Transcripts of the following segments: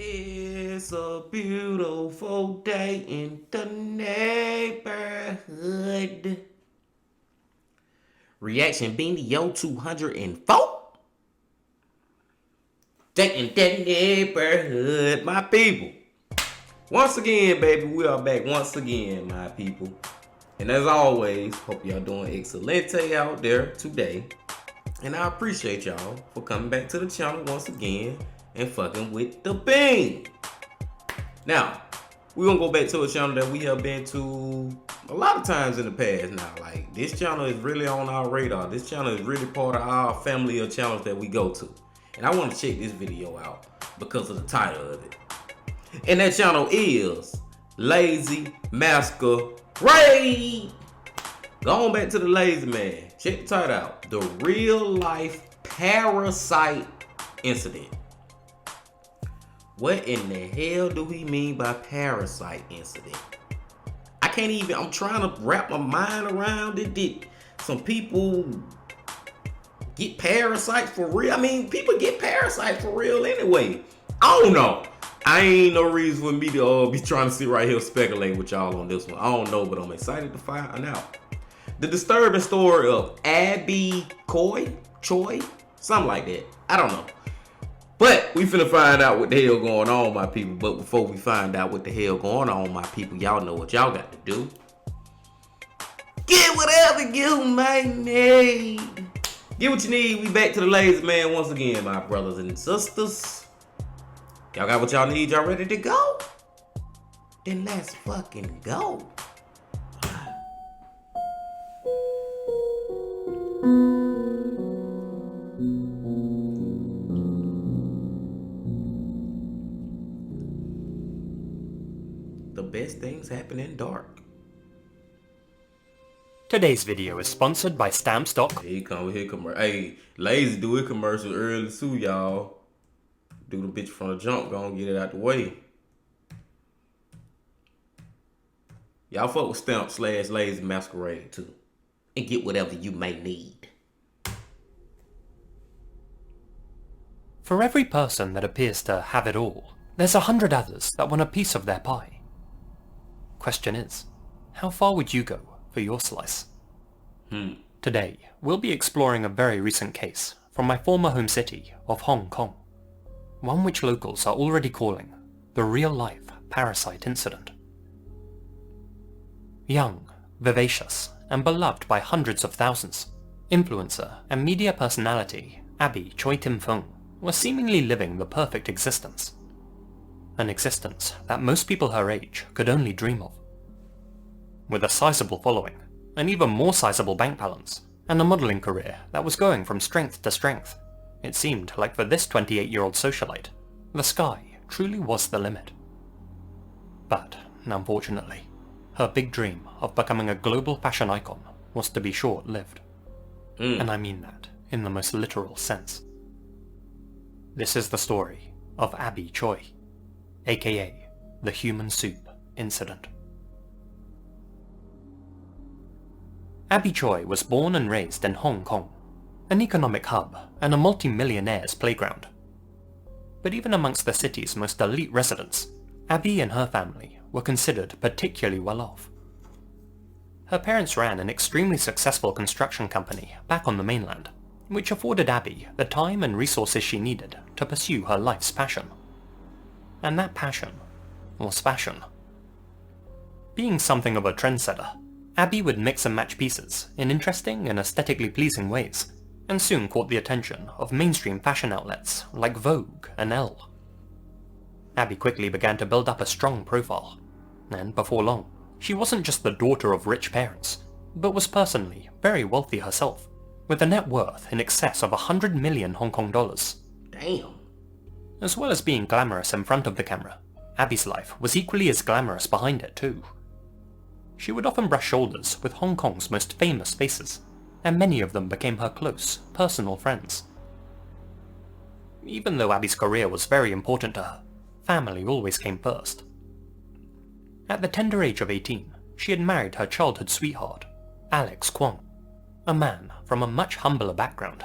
It's a beautiful day in the neighborhood. Reaction video 204. Day in the neighborhood, my people. Once again, baby, we are back once again, my people. And as always, hope y'all doing excelente out there today. And I appreciate y'all for coming back to the channel once again and fucking with the bean. Now, we're gonna go back to a channel that we have been to a lot of times in the past now. Like, this channel is really on our radar. This channel is really part of our family of channels that we go to. And I want to check this video out because of the title of it. And that channel is Lazy Masquerade. Go on back to the Lazy Man. Check the title out. The real life Parasite incident. What in the hell do we mean by Parasite incident? I can't even, I'm trying to wrap my mind around it. Did some people get parasites for real? I mean, people get parasites for real anyway. I don't know. I ain't no reason for me to be trying to sit right here speculating with y'all on this one. I don't know, but I'm excited to find out. The disturbing story of Abby Choi, something like that. I don't know. But we finna find out what the hell going on, my people. But before we find out what the hell going on, my people, y'all know what y'all got to do. Get whatever you may need. Get what you need. We back to the Lazy Man once again, my brothers and sisters. Y'all got what y'all need? Y'all ready to go? Then let's fucking go. The best things happen in dark. Today's video is sponsored by Stamps.com. Here come commercial. Hey, Lazy do a commercial early too, y'all. Do the bitch from the jump, gonna get it out the way. Y'all fuck with Stamp/Lazy Masquerade too. And get whatever you may need. For every person that appears to have it all, there's 100 others that want a piece of their pie. Question is, how far would you go for your slice? Today, we'll be exploring a very recent case from my former home city of Hong Kong. One which locals are already calling the real-life Parasite incident. Young, vivacious, and beloved by hundreds of thousands, influencer and media personality Abby Choi Tim-Fung was seemingly living the perfect existence. An existence that most people her age could only dream of. With a sizable following, an even more sizable bank balance, and a modelling career that was going from strength to strength, it seemed like for this 28-year-old socialite, the sky truly was the limit. But, unfortunately, her big dream of becoming a global fashion icon was to be short-lived. And I mean that in the most literal sense. This is the story of Abby Choi, aka the Human Soup Incident. Abby Choi was born and raised in Hong Kong, an economic hub and a multi-millionaire's playground. But even amongst the city's most elite residents, Abby and her family were considered particularly well off. Her parents ran an extremely successful construction company back on the mainland, which afforded Abby the time and resources she needed to pursue her life's passion. And that passion was fashion. Being something of a trendsetter, Abby would mix and match pieces in interesting and aesthetically pleasing ways, and soon caught the attention of mainstream fashion outlets like Vogue and Elle. Abby quickly began to build up a strong profile, and before long, she wasn't just the daughter of rich parents, but was personally very wealthy herself, with a net worth in excess of 100 million Hong Kong dollars. Damn. As well as being glamorous in front of the camera, Abby's life was equally as glamorous behind it too. She would often brush shoulders with Hong Kong's most famous faces, and many of them became her close, personal friends. Even though Abby's career was very important to her, family always came first. At the tender age of 18, she had married her childhood sweetheart, Alex Kwong, a man from a much humbler background.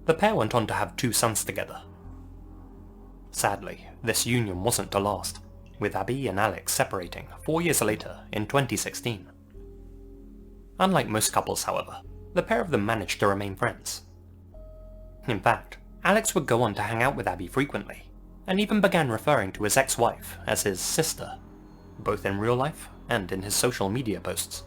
The pair went on to have 2 sons together. Sadly, this union wasn't to last, with Abby and Alex separating 4 years later in 2016. Unlike most couples, however, the pair of them managed to remain friends. In fact, Alex would go on to hang out with Abby frequently, and even began referring to his ex-wife as his sister, both in real life and in his social media posts.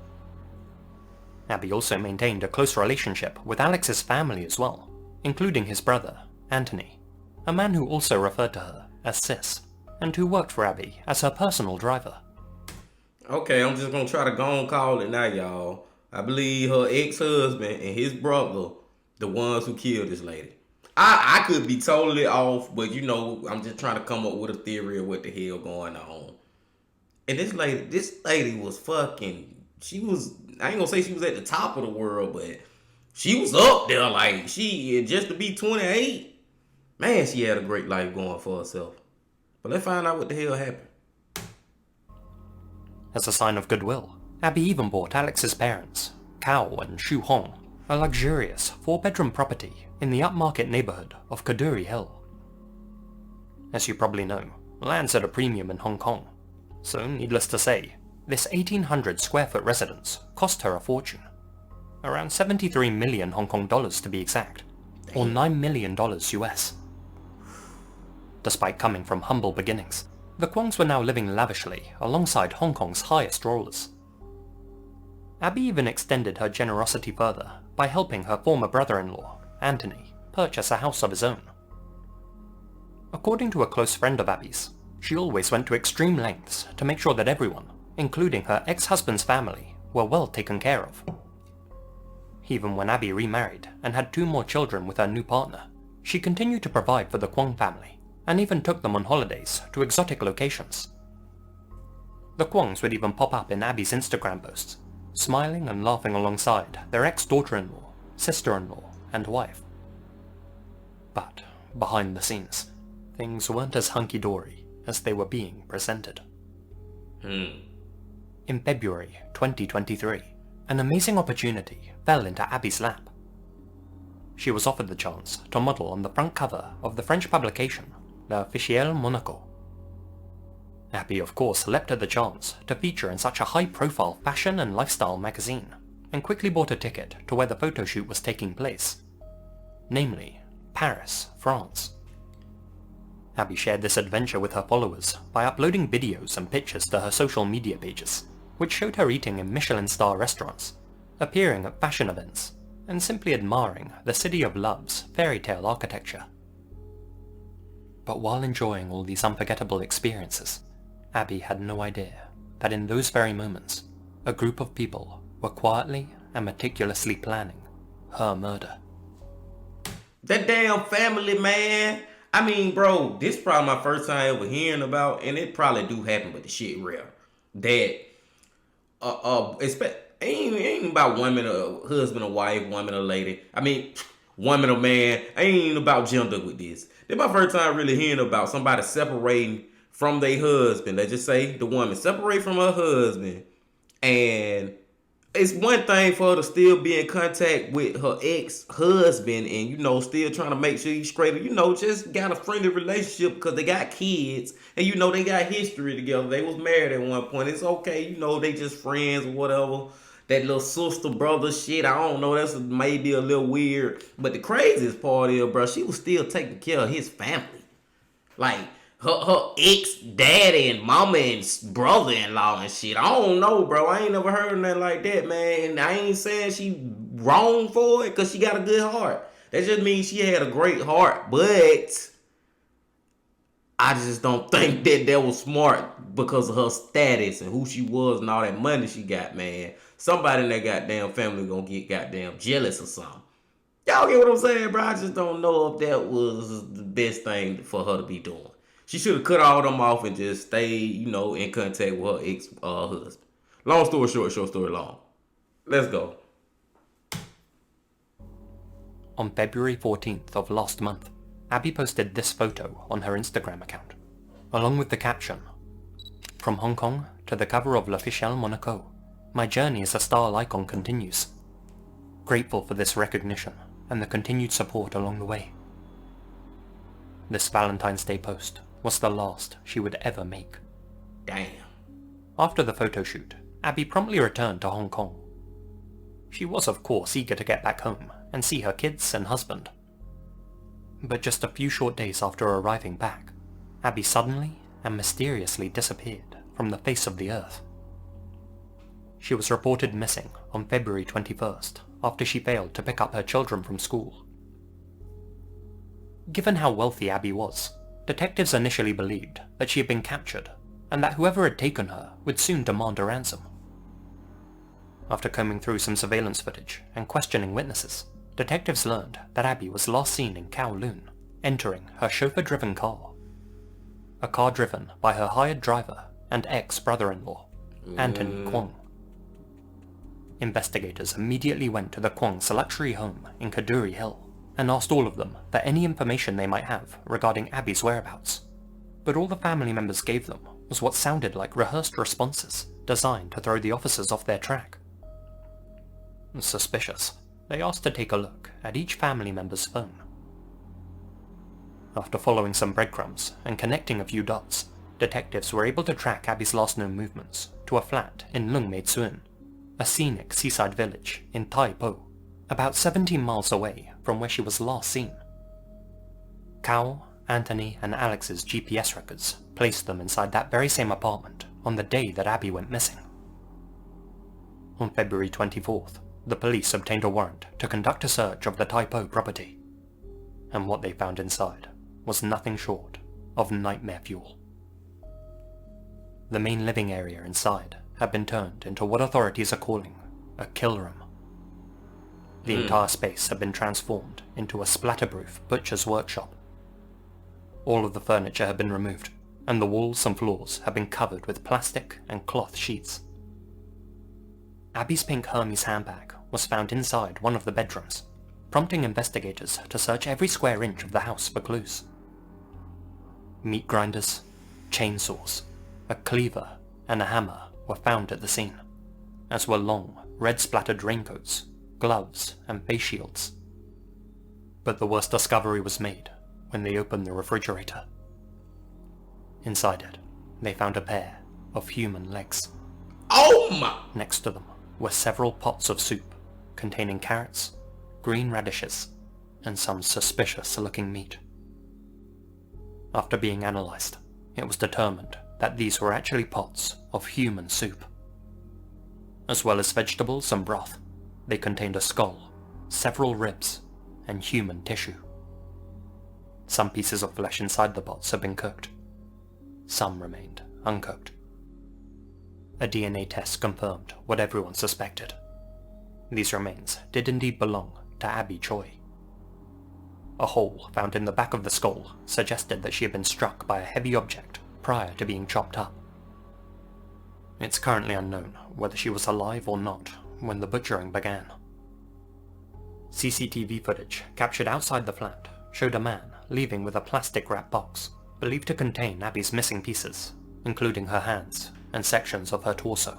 Abby also maintained a close relationship with Alex's family as well, including his brother, Anthony, a man who also referred to her as Sis, and who worked for Abby as her personal driver. Okay, I'm just gonna try to go and call it now, y'all. I believe her ex-husband and his brother, the ones who killed this lady. I could be totally off, but I'm just trying to come up with a theory of what the hell going on. And this lady was fucking, I ain't gonna say she was at the top of the world, but she was up there. Like, just to be 28, man, she had a great life going for herself. But let's find out what the hell happened. As a sign of goodwill, Abby even bought Alex's parents, Kao and Shu Hong, a luxurious 4-bedroom property in the upmarket neighborhood of Kaduri Hill. As you probably know, land's at a premium in Hong Kong, so needless to say, this 1,800 square foot residence cost her a fortune. Around 73 million Hong Kong dollars to be exact, or $9 million US. Despite coming from humble beginnings, the Kwongs were now living lavishly alongside Hong Kong's highest rollers. Abby even extended her generosity further by helping her former brother-in-law, Anthony, purchase a house of his own. According to a close friend of Abby's, she always went to extreme lengths to make sure that everyone, including her ex-husband's family, were well taken care of. Even when Abby remarried and had 2 more children with her new partner, she continued to provide for the Kwong family, and even took them on holidays to exotic locations. The Kwongs would even pop up in Abby's Instagram posts, smiling and laughing alongside their ex-daughter-in-law, sister-in-law, and wife. But behind the scenes, things weren't as hunky-dory as they were being presented. In February 2023, an amazing opportunity fell into Abby's lap. She was offered the chance to model on the front cover of the French publication L'Officiel Monaco. Abby of course leapt at the chance to feature in such a high-profile fashion and lifestyle magazine, and quickly bought a ticket to where the photo shoot was taking place, namely Paris, France. Abby shared this adventure with her followers by uploading videos and pictures to her social media pages, which showed her eating in Michelin-star restaurants, appearing at fashion events, and simply admiring the City of Love's fairy tale architecture. But while enjoying all these unforgettable experiences, Abby had no idea that in those very moments, a group of people were quietly and meticulously planning her murder. That damn family, man. I mean, bro, this is probably my first time ever hearing about, and it probably do happen, but the shit real. That, ain't about woman or husband or wife, woman or lady. I mean, woman or man. Ain't about gender with this. This my first time really hearing about somebody separating from their husband. Let's just say the woman separate from her husband, and it's one thing for her to still be in contact with her ex-husband and, still trying to make sure he's straight. Just got a friendly relationship because they got kids and, they got history together. They was married at one point. It's okay, they just friends or whatever. That little sister, brother shit, I don't know. That's maybe a little weird. But the craziest part is, bro, she was still taking care of his family. Like, her ex-daddy and mama and brother-in-law and shit. I don't know, bro. I ain't never heard of nothing like that, man. And I ain't saying she wrong for it because she got a good heart. That just means she had a great heart. But I just don't think that was smart because of her status and who she was and all that money she got, man. Somebody in that goddamn family gonna get goddamn jealous or something. Y'all get what I'm saying, bro? I just don't know if that was the best thing for her to be doing. She should have cut all them off and just stayed, in contact with her ex husband. Long story short, short story long. Let's go. On February 14th of last month, Abby posted this photo on her Instagram account, along with the caption, "From Hong Kong to the cover of L'Officiel Monaco, my journey as a star icon continues. Grateful for this recognition and the continued support along the way." This Valentine's Day post was the last she would ever make. Damn. After the photo shoot, Abby promptly returned to Hong Kong. She was of course eager to get back home and see her kids and husband. But just a few short days after arriving back, Abby suddenly and mysteriously disappeared from the face of the earth. She was reported missing on February 21st after she failed to pick up her children from school. Given how wealthy Abby was, detectives initially believed that she had been captured and that whoever had taken her would soon demand a ransom. After combing through some surveillance footage and questioning witnesses, detectives learned that Abby was last seen in Kowloon, entering her chauffeur-driven car. A car driven by her hired driver and ex-brother-in-law, Anthony Kwong. Investigators immediately went to the Kwong's luxury home in Kadoorie Hill and asked all of them for any information they might have regarding Abby's whereabouts. But all the family members gave them was what sounded like rehearsed responses designed to throw the officers off their track. Suspicious, they asked to take a look at each family member's phone. After following some breadcrumbs and connecting a few dots, detectives were able to track Abby's last known movements to a flat in Lung Mae Tsuen, a scenic seaside village in Tai Po, about 17 miles away from where she was last seen. Kao, Anthony and Alex's GPS records placed them inside that very same apartment on the day that Abby went missing. On February 24th, the police obtained a warrant to conduct a search of the Tai Po property, and what they found inside was nothing short of nightmare fuel. The main living area inside had been turned into what authorities are calling a kill room. The entire space had been transformed into a splatterproof butcher's workshop. All of the furniture had been removed, and the walls and floors had been covered with plastic and cloth sheets. Abby's pink Hermes handbag was found inside one of the bedrooms, prompting investigators to search every square inch of the house for clues. Meat grinders, chainsaws, a cleaver, and a hammer were found at the scene, as were long, red-splattered raincoats, gloves, and face shields. But the worst discovery was made when they opened the refrigerator. Inside it, they found a pair of human legs. Oh my! Next to them were several pots of soup containing carrots, green radishes, and some suspicious-looking meat. After being analysed, it was determined that these were actually pots of human soup. As well as vegetables and broth, they contained a skull, several ribs, and human tissue. Some pieces of flesh inside the pots had been cooked. Some remained uncooked. A DNA test confirmed what everyone suspected. These remains did indeed belong to Abby Choi. A hole found in the back of the skull suggested that she had been struck by a heavy object prior to being chopped up. It's currently unknown whether she was alive or not when the butchering began. CCTV footage captured outside the flat showed a man leaving with a plastic wrap box believed to contain Abby's missing pieces, including her hands and sections of her torso.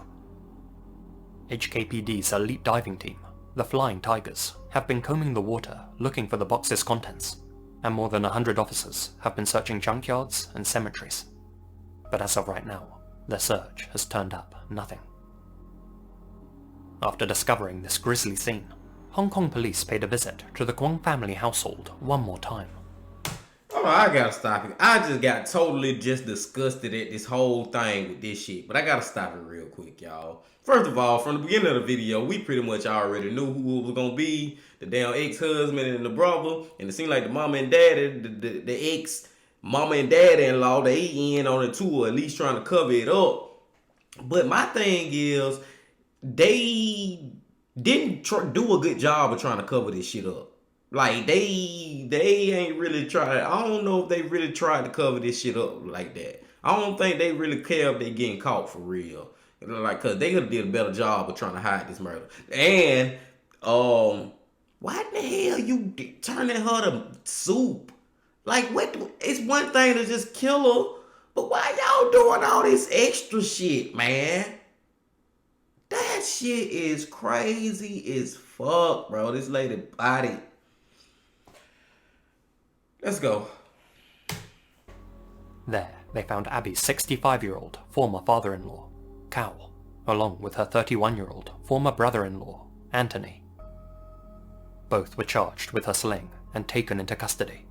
HKPD's elite diving team, the Flying Tigers, have been combing the water looking for the box's contents, and more than 100 officers have been searching junkyards and cemeteries. But as of right now, their search has turned up nothing. After discovering this grisly scene, Hong Kong police paid a visit to the Kwong family household one more time. Oh, I gotta stop it. I just got totally just disgusted at this whole thing with this shit. But I gotta stop it real quick, y'all. First of all, from the beginning of the video, we pretty much already knew who it was gonna be. The damn ex-husband and the brother. And it seemed like the mama and daddy, the ex-mama and daddy-in-law, they in on it too, or at least trying to cover it up. But my thing is, they didn't do a good job of trying to cover this shit up. Like they ain't really tried. I don't know if they really tried to cover this shit up like that. I don't think they really care if they getting caught for real. Like, cause they could have did a better job of trying to hide this murder. And why the hell you turning her to soup? Like, what? It's one thing to just kill her, but why y'all doing all this extra shit, man? That shit is crazy as fuck, bro. This lady body. Let's go. There, they found Abby's 65-year-old former father-in-law, Cal, along with her 31-year-old former brother-in-law, Anthony. Both were charged with her slaying and taken into custody.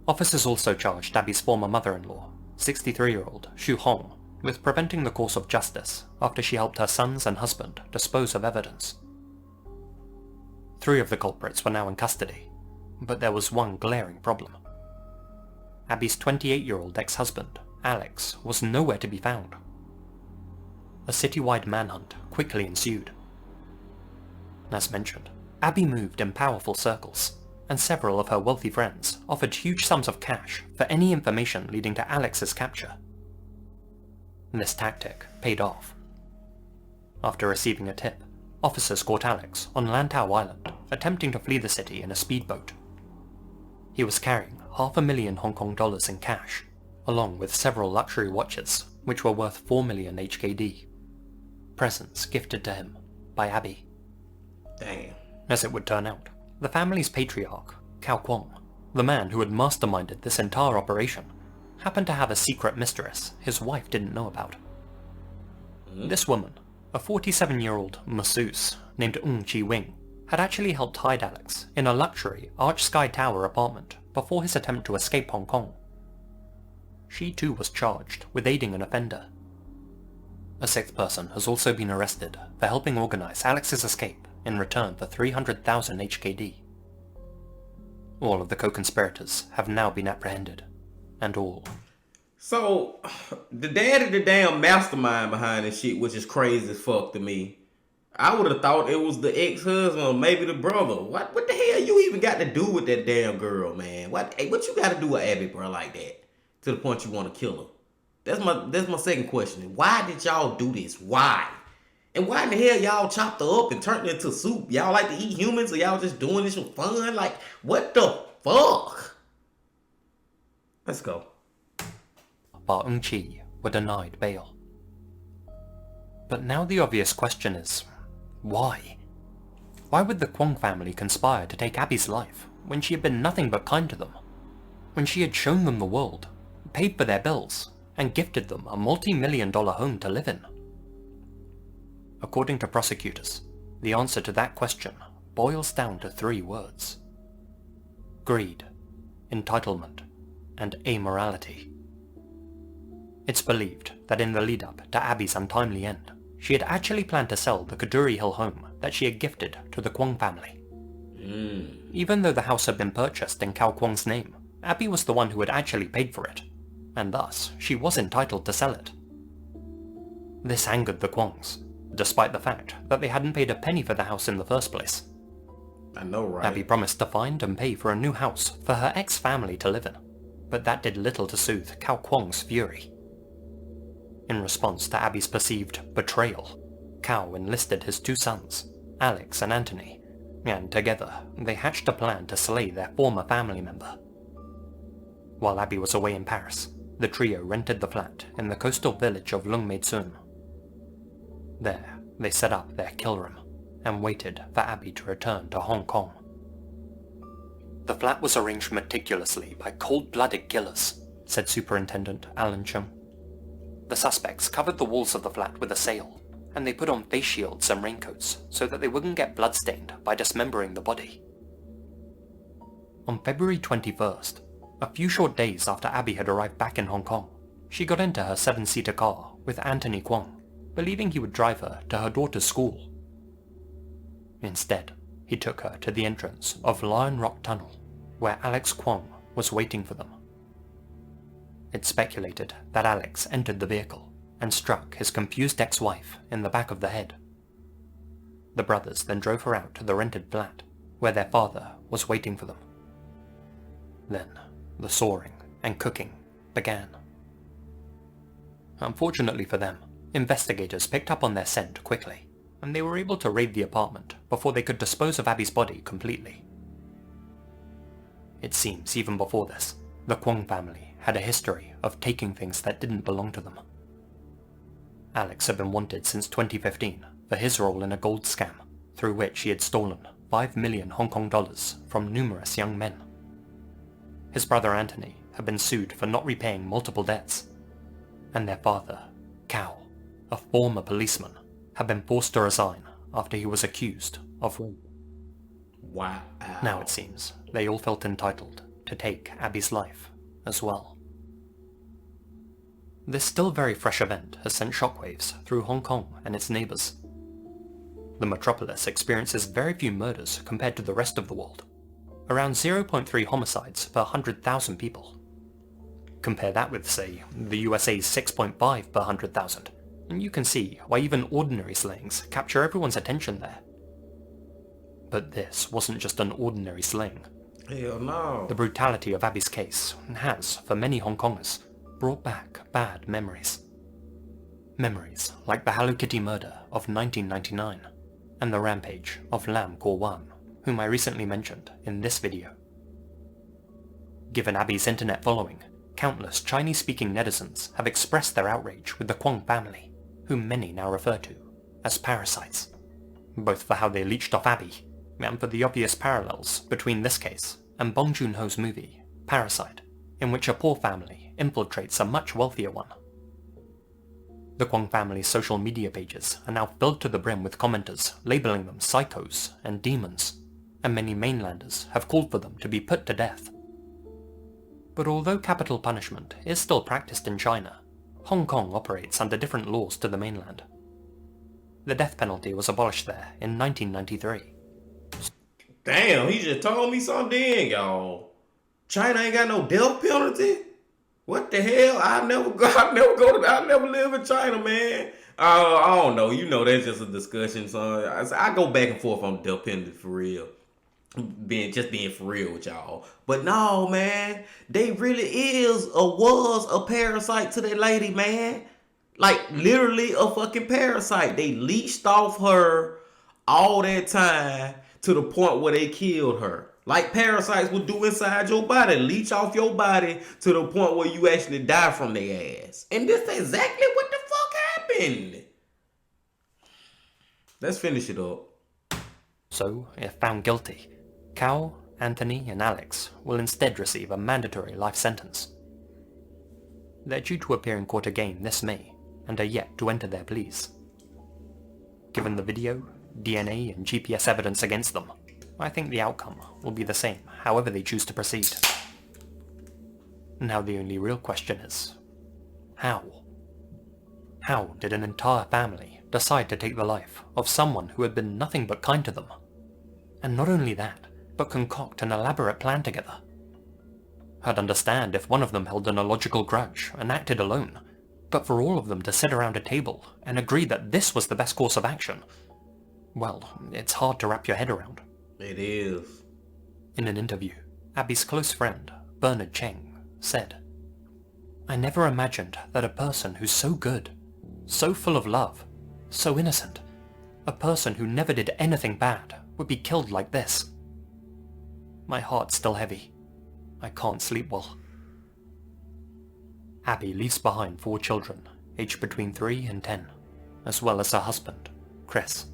Officers also charged Abby's former mother-in-law, 63-year-old Xu Hong, with preventing the course of justice after she helped her sons and husband dispose of evidence. 3 of the culprits were now in custody, but there was one glaring problem. Abby's 28-year-old ex-husband, Alex, was nowhere to be found. A citywide manhunt quickly ensued. As mentioned, Abby moved in powerful circles, and several of her wealthy friends offered huge sums of cash for any information leading to Alex's capture. This tactic paid off. After receiving a tip, officers caught Alex on Lantau Island, attempting to flee the city in a speedboat. He was carrying $500,000 Hong Kong dollars in cash, along with several luxury watches, which were worth 4 million HKD. Presents gifted to him by Abby. Damn. As it would turn out, the family's patriarch, Cao Kwong, the man who had masterminded this entire operation, happened to have a secret mistress his wife didn't know about. This woman, a 47-year-old masseuse named Chi Wing, had actually helped hide Alex in a luxury Arch Sky Tower apartment before his attempt to escape Hong Kong. She too was charged with aiding an offender. A 6th person has also been arrested for helping organize Alex's escape in return for 300,000 HKD. All of the co-conspirators have now been apprehended, and all. So, the dad is the damn mastermind behind this shit, which is crazy as fuck to me. I would have thought it was the ex-husband or maybe the brother. What the hell you even got to do with that damn girl, man? What you got to do with Abby, bro, like that? To the point you want to kill her? That's my second question. Why did y'all do this? Why? And why in the hell y'all chopped her up and turned her into soup? Y'all like to eat humans, or y'all just doing this for fun? Like, what the fuck? Let's go. But Chi were denied bail. But now the obvious question is, why? Why would the Kwong family conspire to take Abby's life when she had been nothing but kind to them? When she had shown them the world, paid for their bills, and gifted them a multi-million-dollar home to live in? According to prosecutors, the answer to that question boils down to 3 words: greed, entitlement, and amorality. It's believed that in the lead-up to Abby's untimely end, she had actually planned to sell the Kaduri Hill home that she had gifted to the Kwong family. Even though the house had been purchased in Cao Kwong's name, Abby was the one who had actually paid for it, and thus she was entitled to sell it. This angered the Kwongs, despite the fact that they hadn't paid a penny for the house in the first place. I know, right? Abby promised to find and pay for a new house for her ex-family to live in, but that did little to soothe Cao Kwong's fury. In response to Abby's perceived betrayal, Cao enlisted his 2 sons, Alex and Anthony, and together they hatched a plan to slay their former family member. While Abby was away in Paris, the trio rented the flat in the coastal village of Lung Mei Tsuen. There, they set up their kill room and waited for Abby to return to Hong Kong. The flat was arranged meticulously by cold-blooded killers, said Superintendent Alan Chung. The suspects covered the walls of the flat with a sail, and they put on face shields and raincoats so that they wouldn't get bloodstained by dismembering the body. On February 21st, a few short days after Abby had arrived back in Hong Kong, she got into her 7-seater car with Anthony Kwong, believing he would drive her to her daughter's school. Instead, he took her to the entrance of Lion Rock Tunnel, where Alex Kwong was waiting for them. It's speculated that Alex entered the vehicle and struck his confused ex-wife in the back of the head. The brothers then drove her out to the rented flat, where their father was waiting for them. Then, the sawing and cooking began. Unfortunately for them, investigators picked up on their scent quickly, and they were able to raid the apartment before they could dispose of Abby's body completely. It seems even before this, the Kwong family had a history of taking things that didn't belong to them. Alex had been wanted since 2015 for his role in a gold scam, through which he had stolen 5 million Hong Kong dollars from numerous young men. His brother Anthony had been sued for not repaying multiple debts, and their father, Cao, a former policeman, had been forced to resign after he was accused of rape. Wow. Now it seems they all felt entitled to take Abby's life as well. This still very fresh event has sent shockwaves through Hong Kong and its neighbours. The metropolis experiences very few murders compared to the rest of the world, around 0.3 homicides per 100,000 people. Compare that with, say, the USA's 6.5 per 100,000, and you can see why even ordinary slayings capture everyone's attention there. But this wasn't just an ordinary slaying. Hell no. The brutality of Abby's case has, for many Hong Kongers, brought back bad memories. Memories like the Hello Kitty murder of 1999, and the rampage of Lam Kor Wan, whom I recently mentioned in this video. Given Abby's internet following, countless Chinese-speaking netizens have expressed their outrage with the Kwong family, whom many now refer to as parasites, both for how they leached off Abby, and for the obvious parallels between this case and Bong Joon-ho's movie, Parasite, in which a poor family infiltrates a much wealthier one. The Kwong family's social media pages are now filled to the brim with commenters labelling them psychos and demons, and many mainlanders have called for them to be put to death. But although capital punishment is still practiced in China, Hong Kong operates under different laws to the mainland. The death penalty was abolished there in 1993. Damn, he just told me something then, y'all. China ain't got no death penalty? What the hell? I never live in China, man. I don't know. You know, that's just a discussion, son. I go back and forth on death penalty for real. Being for real with y'all. But no, man. They really was a parasite to that lady, man. Like, literally a fucking parasite. They leached off her all that time to the point where they killed her. Like parasites will do inside your body. Leech off your body to the point where you actually die from their ass. And this is exactly what the fuck happened. Let's finish it up. So, if found guilty, Cao, Anthony, and Alex will instead receive a mandatory life sentence. They're due to appear in court again this May, and are yet to enter their pleas. Given the video, DNA, and GPS evidence against them, I think the outcome will be the same, however they choose to proceed. Now the only real question is, how? How did an entire family decide to take the life of someone who had been nothing but kind to them? And not only that, but concoct an elaborate plan together. I'd understand if one of them held an illogical grudge and acted alone, but for all of them to sit around a table and agree that this was the best course of action, well, it's hard to wrap your head around. It is. In an interview, Abby's close friend, Bernard Cheng, said, "I never imagined that a person who's so good, so full of love, so innocent, a person who never did anything bad, would be killed like this. My heart's still heavy. I can't sleep well." Abby leaves behind 4 children, aged between 3 and 10, as well as her husband, Chris.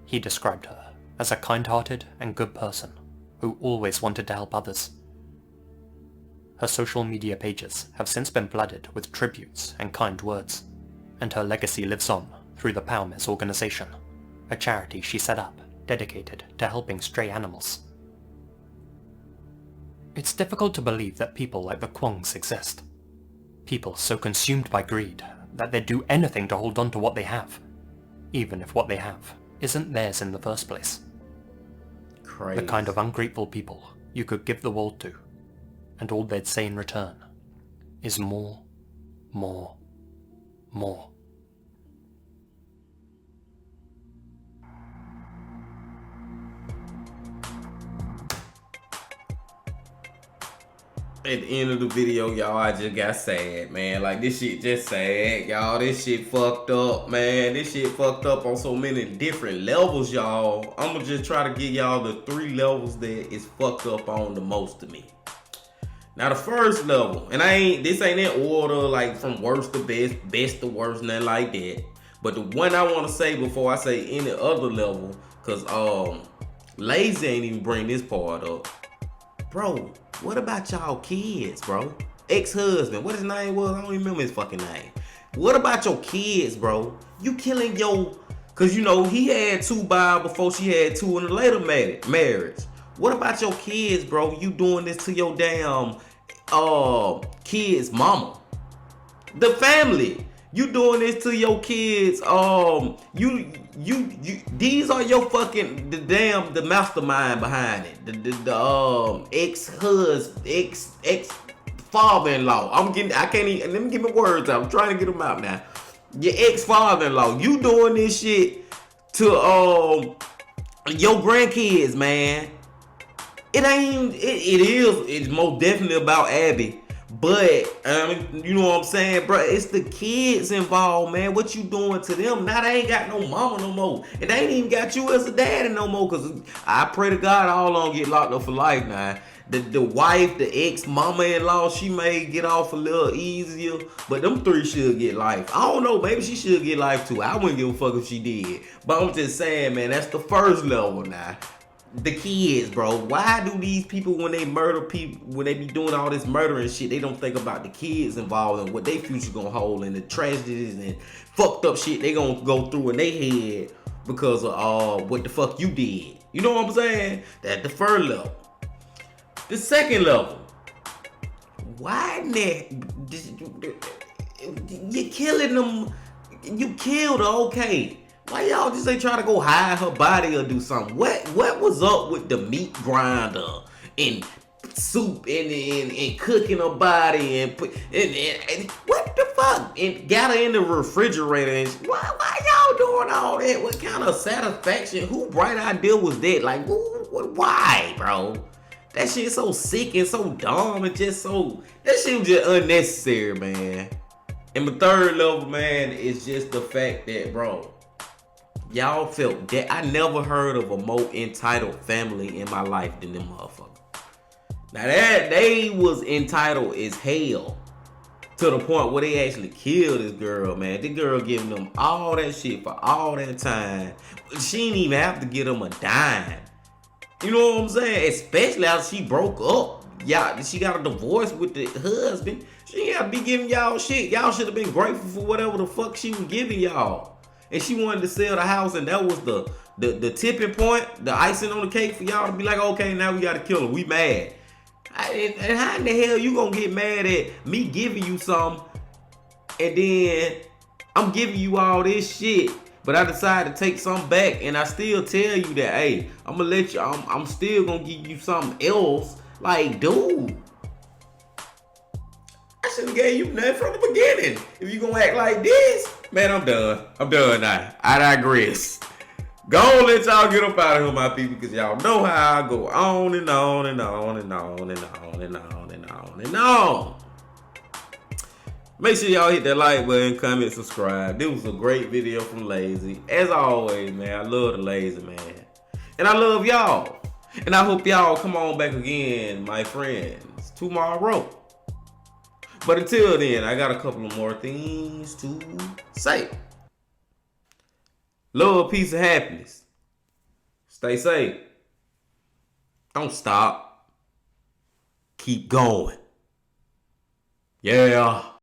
He described her as a kind-hearted and good person who always wanted to help others. Her social media pages have since been flooded with tributes and kind words, and her legacy lives on through the Paumes organization, a charity she set up dedicated to helping stray animals. It's difficult to believe that people like the Kwongs exist. People so consumed by greed that they'd do anything to hold on to what they have, even if what they have isn't theirs in the first place. Crazy. The kind of ungrateful people you could give the world to, and all they'd say in return is more, more, more. At the end of the video, y'all, I just got sad, man. Like, this shit just sad, y'all. This shit fucked up, man. This shit fucked up on so many different levels, y'all. I'm gonna just try to give y'all the 3 levels that is fucked up on the most to me. Now, the first level, and this ain't in order, like, from worst to best, best to worst, nothing like that. But the one I want to say before I say any other level, because, Lazy ain't even bring this part up. Bro, what about y'all kids, bro? Ex-husband, what his name was? I don't even remember his fucking name. What about your kids, bro? You killing your... Because, you know, he had 2 by before she had 2 in a later marriage. What about your kids, bro? You doing this to your damn kids' mama. The family. You doing this to your kids. These are your fucking the mastermind behind it. The ex-husband, ex father-in-law. I can't even, let me get my words out. I'm trying to get them out now. Your ex-father-in-law. You doing this shit to your grandkids, man. It's most definitely about Abby. But, you know what I'm saying, bro? It's the kids involved, man. What you doing to them? Now they ain't got no mama no more. And they ain't even got you as a daddy no more. Because I pray to God all on get locked up for life now. The wife, the ex-mama-in-law, she may get off a little easier. But them 3 should get life. I don't know. Maybe she should get life too. I wouldn't give a fuck if she did. But I'm just saying, man, that's the first level now. The kids, bro. Why do these people, when they murder people, when they be doing all this murder and shit, they don't think about the kids involved and what their future gonna hold and the tragedies and fucked up shit they gonna go through in their head because of what the fuck you did. You know what I'm saying? That's the first level. The second level. Why you killing them? You killed her, okay. Why y'all just ain't trying to go hide her body or do something? What was up with the meat grinder and soup and cooking her body and what the fuck? And got her in the refrigerator and why y'all doing all that? What kind of satisfaction? Who bright idea was that? Like why, bro? That shit so sick and so dumb and just so that shit was just unnecessary, man. And the third level, man, is just the fact that, bro, y'all felt that I never heard of a more entitled family in my life than them motherfuckers. Now that they was entitled as hell to the point where they actually killed this girl, man. This girl giving them all that shit for all that time. She didn't even have to give them a dime. You know what I'm saying? Especially after she broke up. Yeah, she got a divorce with the husband. She ain't have to be giving y'all shit. Y'all should have been grateful for whatever the fuck she was giving y'all. And she wanted to sell the house, and that was the tipping point, the icing on the cake for y'all to be like, okay, now we gotta kill her. We mad. And how in the hell you gonna get mad at me giving you some, and then I'm giving you all this shit, but I decided to take some back, and I still tell you that, hey, I'm gonna let you. I'm still gonna give you something else. Like, dude, I should have gave you nothing from the beginning. If you gonna act like this, man, I'm done. I'm done now. I digress. Go on, let y'all get up out of here, my people, because y'all know how I go on and on and on and on and on and on and on and on. Make sure y'all hit that like button, comment, subscribe. This was a great video from Lazy. As always, man, I love the Lazy, man. And I love y'all. And I hope y'all come on back again, my friends, tomorrow. But until then, I got a couple of more things to say. Love, peace, and happiness. Stay safe. Don't stop. Keep going. Yeah.